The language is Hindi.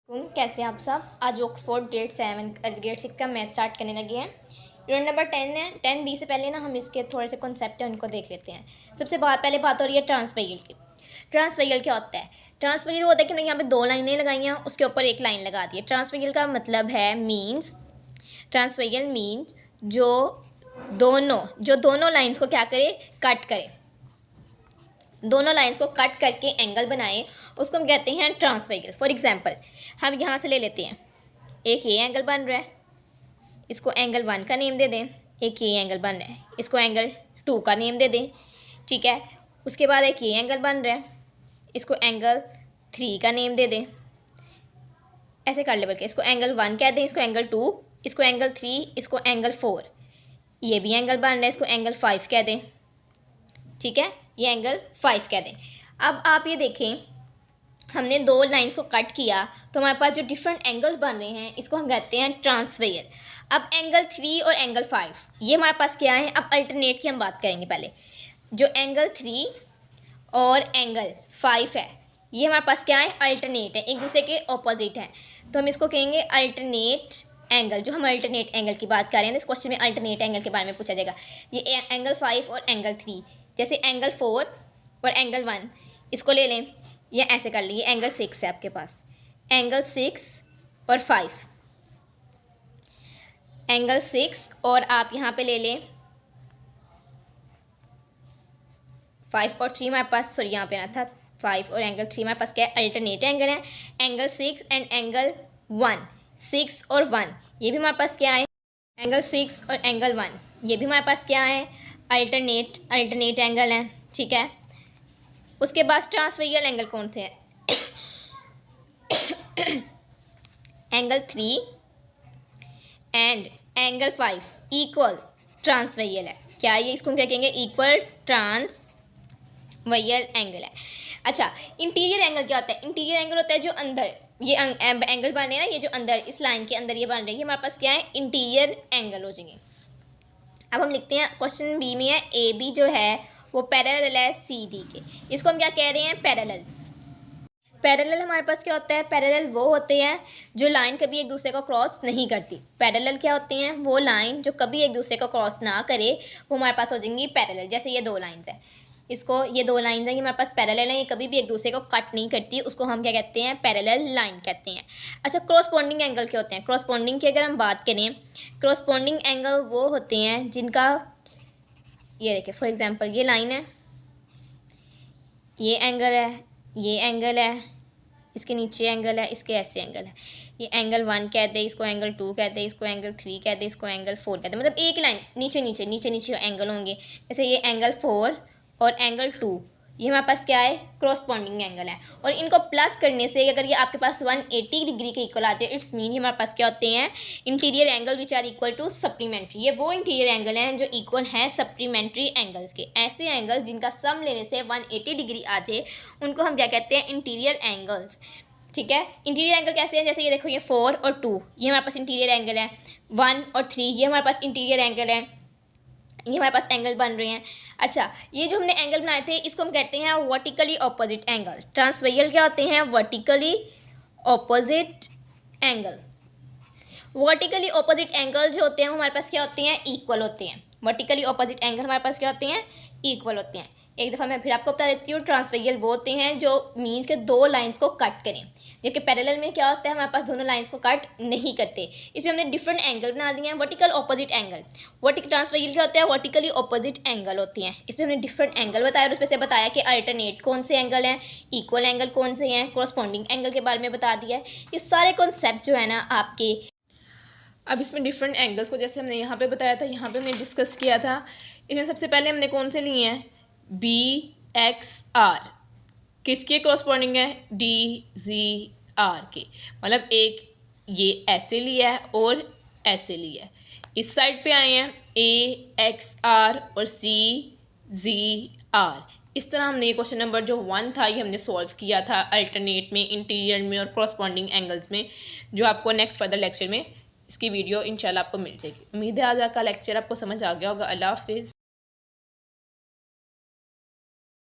कैसे हैं आप सब। आज ऑक्सफोर्ड ग्रेड 6 का मैथ स्टार्ट करने लगे हैं। यूनिट नंबर 10 है। 10B से पहले ना हम इसके थोड़े से कॉन्सेप्ट हैं उनको देख लेते हैं। सबसे पहले बात हो रही है ट्रांसवेयल की। ट्रांसवेयल क्या होता है? ट्रांसवेयल होता है कि हमने यहाँ पे दो लाइनें लगाई हैं, उसके ऊपर एक लाइन लगा दी है। ट्रांसवेयल का मतलब है ट्रांसवेयल मीन जो दोनों लाइन्स को क्या करे, कट करे, दोनों लाइंस को कट करके एंगल बनाए, उसको हम कहते हैं ट्रांसवेयल। फॉर एग्जांपल हम यहाँ से ले लेते हैं, एक ये एंगल बन रहा है, इसको एंगल 1 का नेम दे दें। एक ये एंगल बन रहा है, इसको एंगल 2 का नेम दे दें। ठीक है, उसके बाद एक ये एंगल बन रहा है, इसको एंगल 3 का नेम दे दें। ऐसे कर ले, बल्कि इसको एंगल 1 कह दें, इसको एंगल 2, इसको एंगल 3, इसको एंगल 4। ये भी एंगल बन रहा है, इसको एंगल 5 कह दें। ठीक है, ये एंगल 5 कह दें। अब आप ये देखें, हमने दो लाइंस को कट किया तो हमारे पास जो डिफरेंट एंगल्स बन रहे हैं, इसको हम कहते हैं ट्रांसवेयल। अब एंगल 3 और एंगल 5 ये हमारे पास क्या है? अब अल्टरनेट की हम बात करेंगे। पहले जो एंगल 3 और एंगल 5 है, ये हमारे पास क्या है? अल्टरनेट है, एक दूसरे के ऑपोजिट हैं, तो हम इसको कहेंगे अल्टरनेट एंगल। जो हम अल्टरनेट एंगल की बात कर रहे हैं, इस क्वेश्चन में अल्टरनेट एंगल के बारे में पूछा जाएगा। ये एंगल 5 और एंगल 3, जैसे एंगल 4 और एंगल 1, इसको ले लें, या ऐसे कर लीजिए, एंगल 6 है आपके पास, एंगल 6 और 5, एंगल 6 और आप यहाँ पे ले लें 5 और 3 हमारे पास, सॉरी यहाँ पे ना था, 5 और एंगल 3 हमारे पास क्या है? अल्टरनेट एंगल है। एंगल 6 एंड एंगल 1, 6 और 1 ये भी हमारे पास क्या है? एंगल 6 और एंगल 1 ये भी हमारे पास क्या है? अल्टरनेट एंगल है। ठीक है, उसके बाद ट्रांसवेयल एंगल कौन से हैं? एंगल 3 एंड एंगल 5 इक्वल ट्रांसवेयल है। क्या ये, इसको क्या कहेंगे? इक्वल ट्रांसवेयल एंगल है। अच्छा, इंटीरियर एंगल क्या होता है? इंटीरियर एंगल होता है जो अंदर ये एंगल बन रहे हैं ना, ये जो अंदर इस लाइन के अंदर ये बन रहे हैं, हमारे पास क्या है? इंटीरियर एंगल हो जाएंगे। अब हम लिखते हैं, क्वेश्चन बी में है ए बी जो है वो पैरेलल है सी डी के। इसको हम क्या कह रहे हैं? पैरेलल हमारे पास क्या होता है? पैरेलल वो होते हैं जो लाइन कभी एक दूसरे को क्रॉस नहीं करती। पैरेलल क्या होते हैं? वो लाइन जो कभी एक दूसरे को क्रॉस ना करे, वो हमारे पास हो जाएंगी पैरेलल। जैसे ये दो लाइंस हैं, ये दो लाइंस हैं, ये हमारे पास पैरेलल हैं, ये कभी भी एक दूसरे को कट नहीं करती, उसको हम क्या कहते हैं? पैरेलल लाइन कहते हैं। अच्छा, क्रॉसपोंडिंग एंगल क्या होते हैं? क्रॉसपोंडिंग की अगर हम बात करें, क्रॉसपोंडिंग एंगल वो होते हैं जिनका, ये देखिए फॉर एग्जांपल ये लाइन है, ये एंगल है, ये एंगल है, इसके नीचे एंगल है, इसके ऐसे एंगल है। ये एंगल 1 कहते हैं, इसको एंगल 2 कहते हैं, इसको एंगल 3 कहते हैं, इसको एंगल 4 कहते हैं। मतलब एक लाइन नीचे एंगल होंगे। जैसे ये एंगल 4 और एंगल 2 ये हमारे पास क्या है? क्रॉसपोंडिंग एंगल है। और इनको प्लस करने से अगर ये आपके पास 180 डिग्री के इक्वल आ जाए, इट्स मीन ये हमारे पास क्या होते हैं? Interior angle which are equal to supplementary. ये वो इंटीरियर एंगल हैं जो इक्वल हैं सप्लीमेंट्री एंगल्स के। ऐसे एंगल जिनका सम लेने से 180 डिग्री आ जाए, उनको हम क्या कहते हैं? Interior angles. ठीक है, इंटीरियर एंगल कैसे हैं? जैसे ये देखो, ये 4 और 2 ये हमारे पास इंटीरियर एंगल है, 1 और 3 ये हमारे पास इंटीरियर एंगल है, ये हमारे पास एंगल बन रहे हैं। अच्छा, ये जो हमने एंगल बनाए थे इसको हम कहते हैं वर्टिकली ऑपोजिट एंगल। ट्रांसवेयल क्या होते हैं? Vertically opposite angle. Vertically opposite angle जो होते हैं वो हमारे पास क्या होते हैं? इक्वल होते हैं। वर्टिकली ऑपोजिट एंगल हमारे पास क्या होते हैं? इक्वल होते हैं। एक दफ़ा मैं फिर आपको बता देती हूँ, ट्रांसवेयल वो होते हैं जो मीन्स के दो लाइंस को कट करें, जबकि पैरेलल में क्या होता है? हमारे पास दोनों लाइंस को कट नहीं करते। इसमें हमने डिफरेंट एंगल बना दिए हैं। वर्टिकल ऑपोजिट एंगल, ट्रांसवेयल क्या होता है? वर्टिकली ऑपोजिट एंगल होती हैं। इसमें हमने डिफरेंट एंगल बताया और उसमें से बताया कि अल्टरनेट कौन से एंगल हैं, इक्वल एंगल कौन से हैं, कॉरस्पॉन्डिंग एंगल के बारे में बता दिया है। ये सारे कॉन्सेप्ट जो है ना आपके, अब इसमें डिफरेंट एंगल्स को जैसे हमने यहाँ पे बताया था, यहाँ पे हमने डिस्कस किया था। इसमें सबसे पहले हमने कौन से लिए हैं? BXR किसके कॉरस्पॉन्डिंग है? DZR के। मतलब एक ये ऐसे लिया है और ऐसे लिया है। इस साइड पे आए हैं AXR और CZR। इस तरह हमने ये क्वेश्चन नंबर जो 1 था ये हमने सॉल्व किया था अल्टरनेट में, इंटीरियर में और कॉरस्पॉन्डिंग एंगल्स में, जो आपको नेक्स्ट फर्दर लेक्चर में इसकी वीडियो इंशाल्लाह आपको मिल जाएगी। उम्मीद है आज का लेक्चर आपको समझ आ गया होगा। अल्लाह हाफिज़।